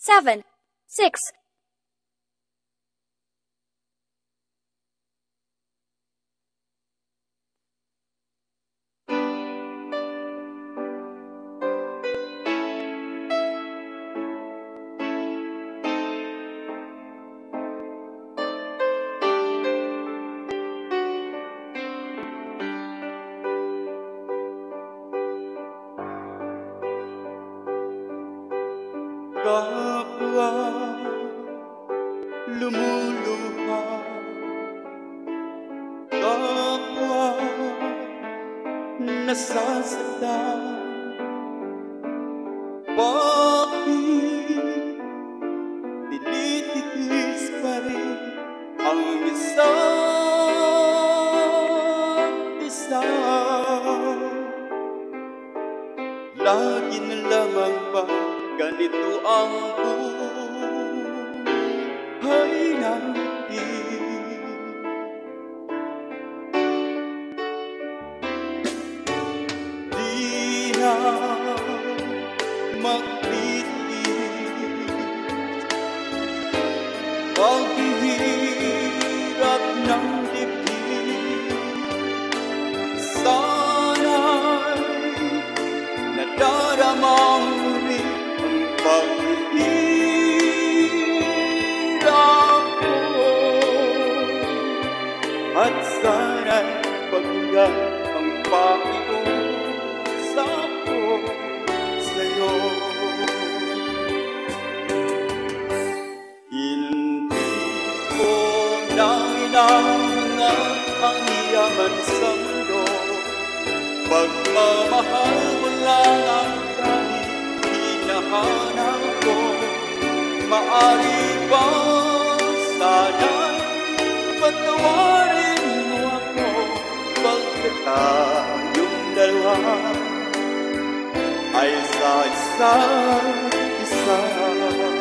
7, 6. Kapwa lumuluha, kapwa nasasaktan, bakit tinitiis pa rin ang isa't isa? Lagi na lamang ba ganito ang buhay natin? Di na magtiis paghihirap ng dibdib. Sana'y nadarama mo rin ang paghihirap ko, at sana'y pakinggan ang pakiusap ko sa'yo. Hindi ko na inangat ang yaman sa mundo, pagmamahal mo lang ang tanging hinahanap ko. Maari ba sana'y patawarin mo ako, pagkat tayong dalawa ay sa isa't isa.